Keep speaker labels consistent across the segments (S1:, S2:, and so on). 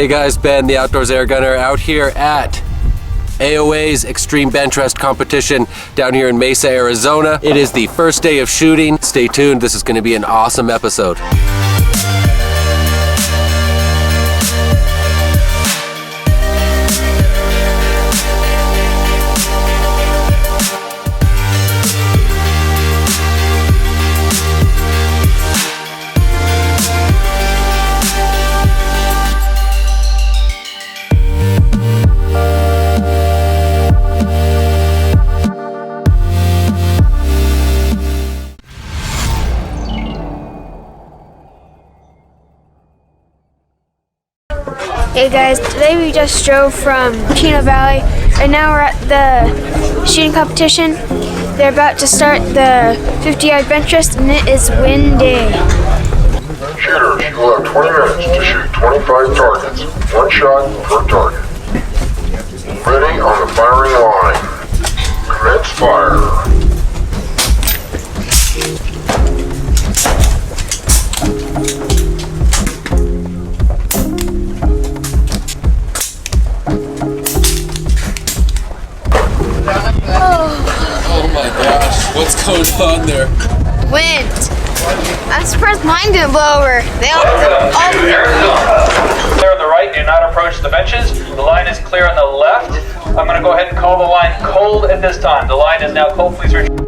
S1: Hey guys, Ben, the Outdoors Air Gunner, out here at AOA's Extreme Bench Rest competition down here in Mesa, Arizona. It is the first day of shooting. Stay tuned, this is going to be an awesome episode.
S2: Hey guys, today we just drove from Chino Valley and now we're at the shooting competition. They're about to start the 50-yard bench rest and it is windy.
S3: Shooters, you will have 20 minutes to shoot 25 targets, one shot per target. Ready on the firing line. Commence fire.
S1: Oh my gosh, what's going on there?
S2: Wind. I'm surprised mine didn't blow over. They all
S4: Clear on the right, do not approach the benches. The line is clear on the left. I'm going to go ahead and call the line cold at this time. The line is now cold, please return.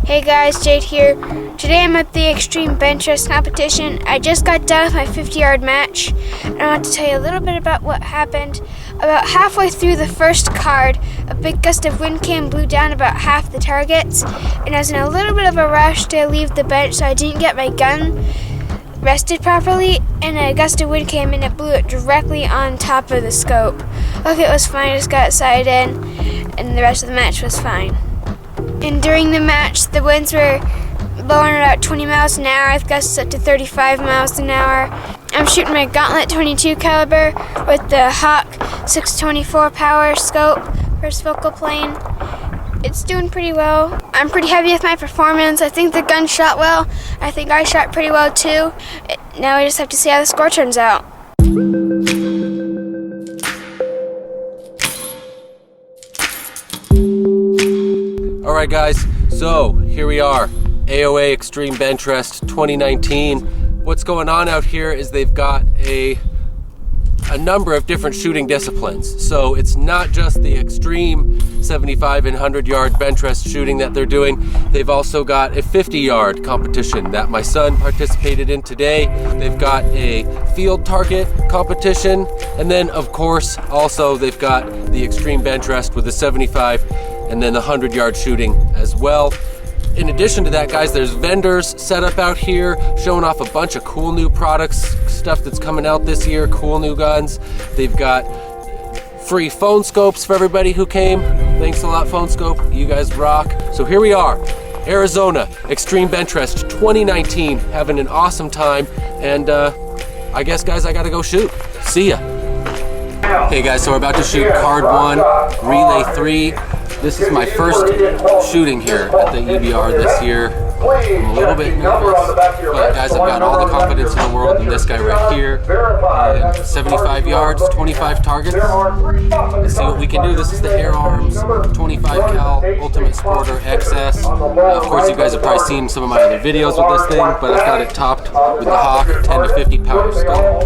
S2: Hey guys, Jade here. Today I'm at the Extreme Bench Rest competition. I just got done with my 50-yard match, and I want to tell you a little bit about what happened. About halfway through the first card, a big gust of wind came and blew down about half the targets, and I was in a little bit of a rush to leave the bench, so I didn't get my gun rested properly, and a gust of wind came and it blew it directly on top of the scope. Okay, it was fine, I just got it sighted in, and the rest of the match was fine. And during the match, the winds were blowing about 20 miles an hour, with gusts up to 35 miles an hour. I'm shooting my Gauntlet 22 caliber with the Hawke 624 power scope first focal plane. It's doing pretty well. I'm pretty happy with my performance. I think the gun shot well. I think I shot pretty well too. Now I just have to see how the score turns out.
S1: Alright guys, so here we are, AOA Extreme Bench Rest 2019. What's going on out here is they've got a number of different shooting disciplines. So it's not just the extreme 75 and 100-yard bench rest shooting that they're doing. They've also got a 50-yard competition that my son participated in today. They've got a field target competition, and then of course also they've got the extreme bench rest with the 75 and then the 100-yard shooting as well. In addition to that, guys, there's vendors set up out here showing off a bunch of cool new products, stuff that's coming out this year, cool new guns. They've got free phone scopes for everybody who came. Thanks a lot, Phone Scope. You guys rock. So here we are, Arizona Extreme Bench Rest 2019, having an awesome time. And I guess, guys, I gotta go shoot. See ya. Hey guys, so we're about to shoot card 1, relay 3. This is my first shooting here at the EBR this year. I'm a little bit nervous, but guys, I've got all the confidence in the world in this guy right here. And 75 yards, 25 targets. Let's see what we can do. This is the FIREARMS 25 cal Ultimate Sporter XS. Of course, you guys have probably seen some of my other videos with this thing, but I've got it topped with the Hawke 10 to 50 power scope.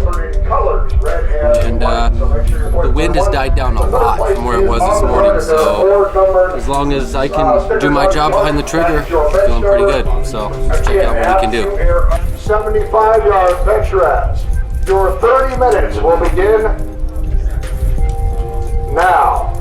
S1: And the wind has died down a lot from where it was this morning, so as long as I can do my job behind the trigger, I'm feeling pretty good. So let's check out what we can do.
S3: 75-yard bench rest. Your 30 minutes will begin now.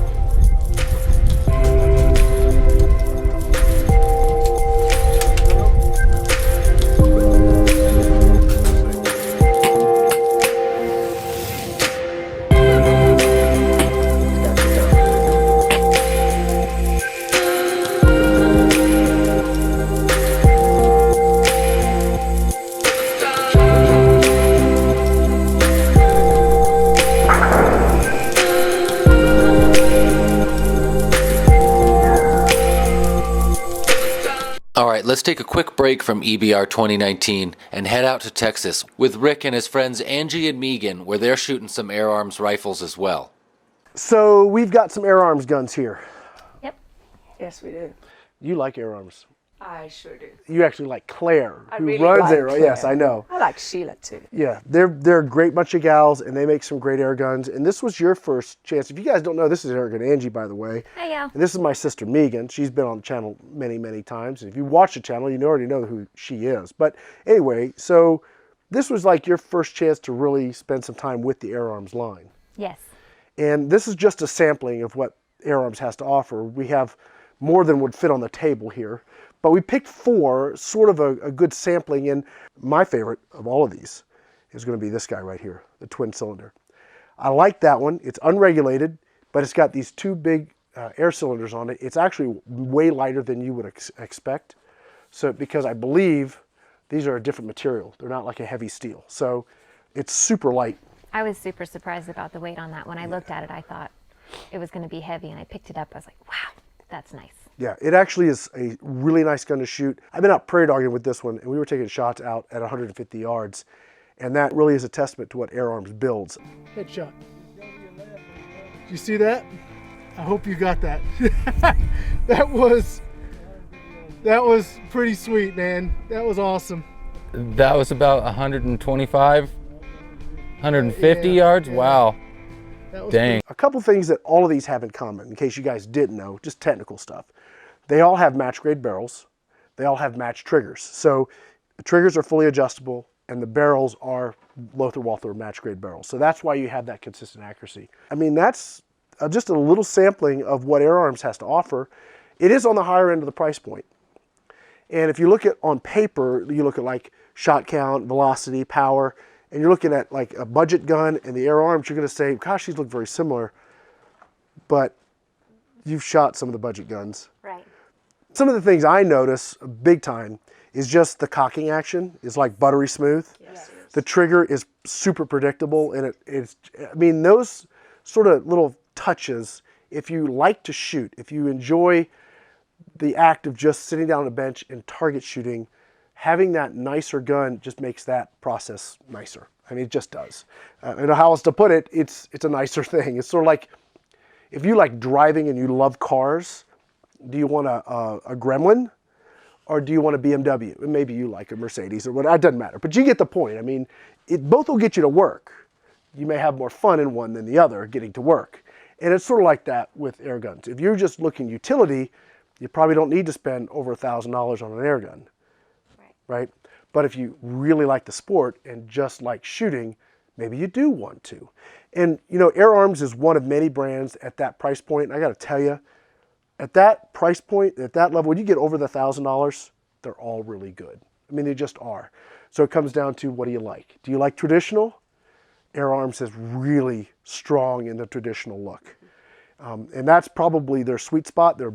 S1: Let's take a quick break from EBR 2019 and head out to Texas with Rick and his friends Angie and Megan, where they're shooting some AirArms rifles as well.
S5: So we've got some AirArms guns here.
S6: Yep. Yes, we do.
S5: You like AirArms.
S6: I sure do.
S5: You actually like Claire, who
S6: really
S5: runs
S6: like
S5: AirArms.
S6: Claire.
S5: Yes, I know.
S6: I like Sheila too.
S5: Yeah, they're a great bunch of gals, and they make some great air guns. And this was your first chance. If you guys don't know, this is Airgun Angie, by the way.
S2: Hey, yo.
S5: And this is my sister Megan. She's been on the channel many, many times. And if you watch the channel, you already know who she is. But anyway, so this was like your first chance to really spend some time with the AirArms line.
S7: Yes.
S5: And this is just a sampling of what AirArms has to offer. We have more than would fit on the table here. But we picked 4, sort of a good sampling, and my favorite of all of these is going to be this guy right here, the twin cylinder. I like that one. It's unregulated, but it's got these 2 big air cylinders on it. It's actually way lighter than you would expect. So, because I believe these are a different material. They're not like a heavy steel. So it's super light.
S7: I was super surprised about the weight on that. When I looked at it, I thought it was going to be heavy, and I picked it up. I was like, wow, that's nice.
S5: Yeah, it actually is a really nice gun to shoot. I've been out prairie dogging with this one, and we were taking shots out at 150 yards, and that really is a testament to what AirArms builds. Headshot. Did you see that? I hope you got that. that was pretty sweet, man. That was awesome.
S8: That was about 125, 150 yards. Yeah. Wow. Dang.
S5: A couple things that all of these have in common, in case you guys didn't know, just technical stuff. They all have match grade barrels. They all have match triggers. So the triggers are fully adjustable, and the barrels are Lothar Walther match grade barrels. So that's why you have that consistent accuracy. I mean, that's just a little sampling of what AirArms has to offer. It is on the higher end of the price point. And if you look at on paper, you look at like shot count, velocity, power, and you're looking at like a budget gun and the AirArms, you're going to say, gosh, these look very similar. But you've shot some of the budget guns.
S7: Right.
S5: Some of the things I notice big time is just the cocking action is like buttery smooth.
S6: Yes.
S5: The trigger is super predictable, and it's, I mean, those sort of little touches, if you like to shoot, if you enjoy the act of just sitting down on a bench and target shooting, having that nicer gun just makes that process nicer. I mean, it just does. I don't know how else to put it. It's a nicer thing. It's sort of like if you like driving and you love cars, do you want a Gremlin or do you want a BMW? Maybe you like a Mercedes or whatever. It doesn't matter. But you get the point. I mean, both will get you to work. You may have more fun in one than the other getting to work. And it's sort of like that with air guns. If you're just looking utility, you probably don't need to spend over $1,000 on an air gun. Right? But if you really like the sport and just like shooting, maybe you do want to. And you know, AirArms is one of many brands at that price point. And I got to tell you, at that price point, at that level, when you get over the $1,000, they're all really good. I mean, they just are. So it comes down to, what do you like? Do you like traditional? AirArms is really strong in the traditional look. And that's probably their sweet spot. They're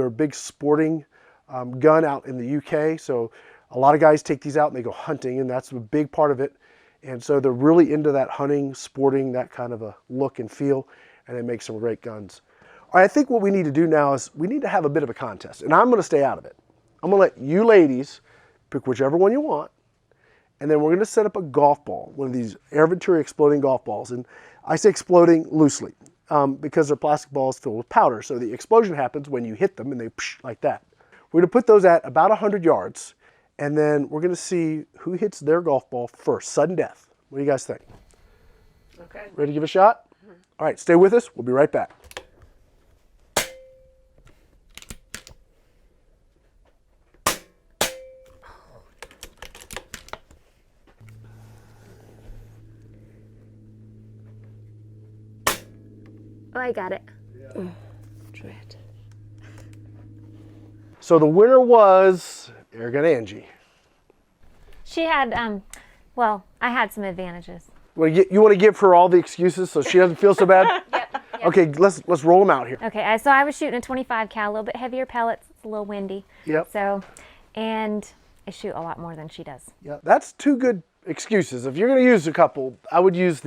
S5: a big sporting gun out in the UK. So a lot of guys take these out and they go hunting, and that's a big part of it. And so they're really into that hunting, sporting, that kind of a look and feel, and they make some great guns. All right, I think what we need to do now is we need to have a bit of a contest, and I'm going to stay out of it. I'm going to let you ladies pick whichever one you want, and then we're going to set up a golf ball, one of these Air Venturi exploding golf balls. And I say exploding loosely because they're plastic balls filled with powder. So the explosion happens when you hit them, and they psh, like that. We're going to put those at about 100 yards. And then we're going to see who hits their golf ball first. Sudden death. What do you guys think?
S6: Okay.
S5: Ready to give a shot? Mm-hmm. All right, stay with us. We'll be right back.
S7: Oh, I got it.
S6: Yeah. Dread.
S5: So the winner was Airgun Angie.
S7: She had, well, I had some advantages.
S5: Well, you want to give her all the excuses so she doesn't feel so bad?
S7: Yep.
S5: Okay, let's roll them out here.
S7: Okay, so I was shooting a 25 cal, a little bit heavier pellets. It's a little windy.
S5: Yep.
S7: So, and I shoot a lot more than she does.
S5: Yeah, that's 2 good excuses. If you're going to use a couple, I would use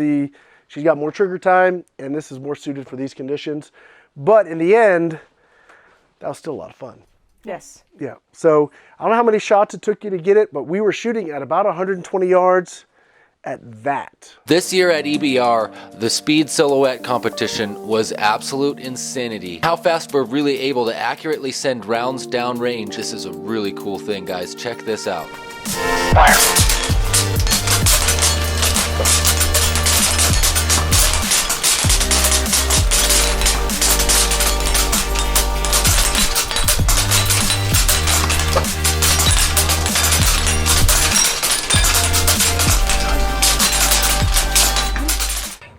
S5: she's got more trigger time, and this is more suited for these conditions. But in the end, that was still a lot of fun.
S6: Yes.
S5: Yeah. So I don't know how many shots it took you to get it, but we were shooting at about 120 yards at that.
S1: This year at EBR, the speed silhouette competition was absolute insanity. How fast we're really able to accurately send rounds downrange. This is a really cool thing, guys. Check this out.
S4: Fire.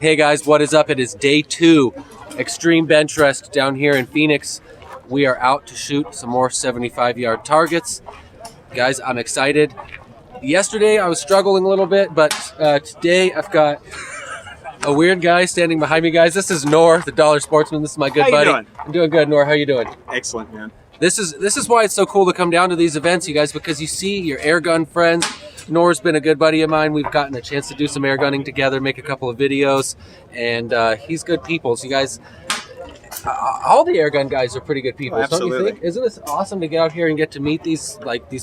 S1: Hey guys, what is up? It is day 2, extreme bench rest down here in Phoenix. We are out to shoot some more 75-yard targets. Guys, I'm excited. Yesterday I was struggling a little bit, but today I've got a weird guy standing behind me, guys. This is Noor, the Dollar Sportsman. This is my good buddy.
S9: How you doing?
S1: I'm doing good, Noor. How you doing?
S9: Excellent, man.
S1: This is why it's so cool to come down to these events, you guys, because you see your airgun friends. Noor's been a good buddy of mine. We've gotten a chance to do some airgunning together, make a couple of videos, and he's good people. So you guys, all the airgun guys are pretty good people, don't you think? Isn't this awesome to get out here and get to meet these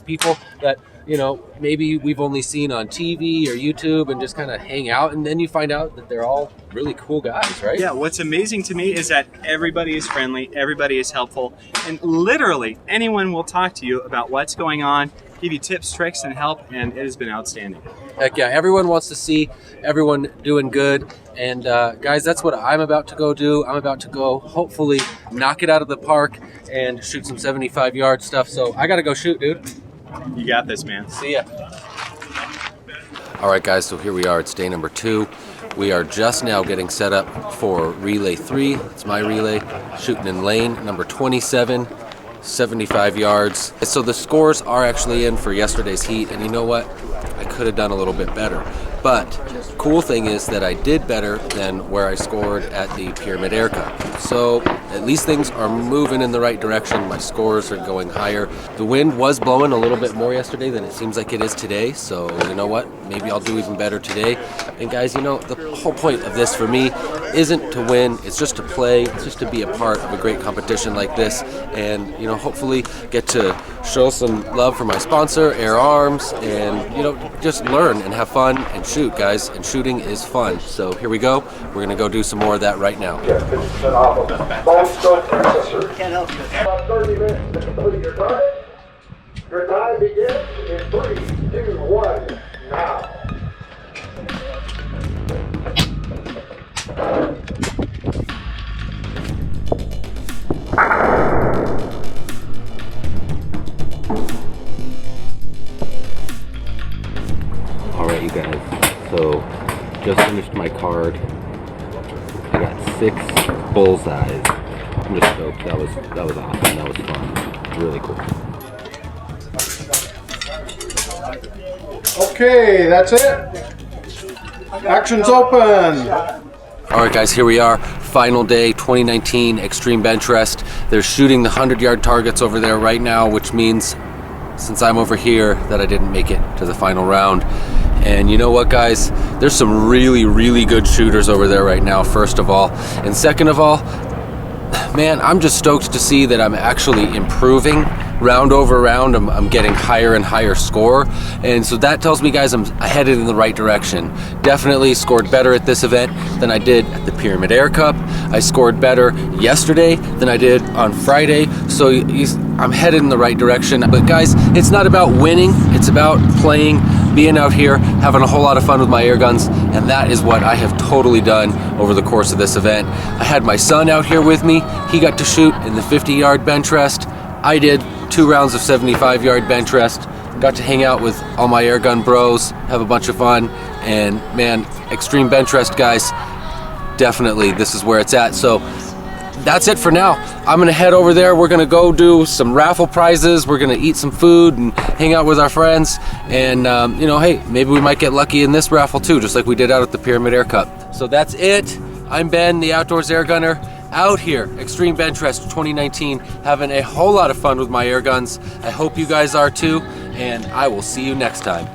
S1: people that, you know, maybe we've only seen on TV or YouTube and just kind of hang out, and then you find out that they're all really cool guys, right?
S9: Yeah, what's amazing to me is that everybody is friendly, everybody is helpful, and literally anyone will talk to you about what's going on, give you tips, tricks, and help, and it has been outstanding.
S1: Heck yeah, everyone wants to see everyone doing good, and guys, that's what I'm about to go do. I'm about to go hopefully knock it out of the park and shoot some 75-yard stuff, so I gotta go shoot, dude.
S9: You got this, man.
S1: See ya. All right, guys, so here we are. It's day number 2. We are just now getting set up for relay 3. It's my relay, shooting in lane number 27, 75 yards. So the scores are actually in for yesterday's heat, and you know what? I could have done a little bit better. But cool thing is that I did better than where I scored at the Pyramid Air Cup. So at least things are moving in the right direction. My scores are going higher. The wind was blowing a little bit more yesterday than it seems like it is today. So you know what? Maybe I'll do even better today. And guys, you know, the whole point of this for me isn't to win. It's just to play. It's just to be a part of a great competition like this. And, you know, hopefully get to show some love for my sponsor, FIREARMS, and, you know, just learn and have fun and shoot, guys. And shooting is fun. So here we go. We're going to go do some more of that right now.
S3: Get 50% off of phone scope accessories. About 30 minutes to complete your target. Your time begins in 3, 2, 1, now.
S1: All right, you guys. So just finished my card. I got 6 bullseyes. I'm just stoked. That was awesome. That was fun. Really cool.
S10: Okay, that's it. Action's open.
S1: All right, guys, here we are. Final day, 2019 Extreme Bench Rest. They're shooting the 100-yard targets over there right now, which means, since I'm over here, that I didn't make it to the final round. And you know what, guys? There's some really, really good shooters over there right now, first of all. And second of all, man, I'm just stoked to see that I'm actually improving round over round. I'm getting higher and higher score, and so that tells me, guys, I'm headed in the right direction. Definitely scored better at this event than I did at the Pyramid Air Cup. I scored better yesterday than I did on Friday, so I'm headed in the right direction. But guys, it's not about winning, it's about playing, being out here, having a whole lot of fun with my air guns, and that is what I have totally done over the course of this event. I had my son out here with me. He got to shoot in the 50-yard bench rest. I did 2 rounds of 75-yard bench rest. Got to hang out with all my airgun bros, have a bunch of fun, and man, extreme bench rest, guys, definitely this is where it's at. So that's it for now. I'm gonna head over there. We're gonna go do some raffle prizes. We're gonna eat some food and hang out with our friends. And you know, hey, maybe we might get lucky in this raffle too, just like we did out at the Pyramid Air Cup. So that's it. I'm Ben, the Outdoors Air Gunner, out here, Extreme Bench Rest 2019, having a whole lot of fun with my air guns. I hope you guys are too, and I will see you next time.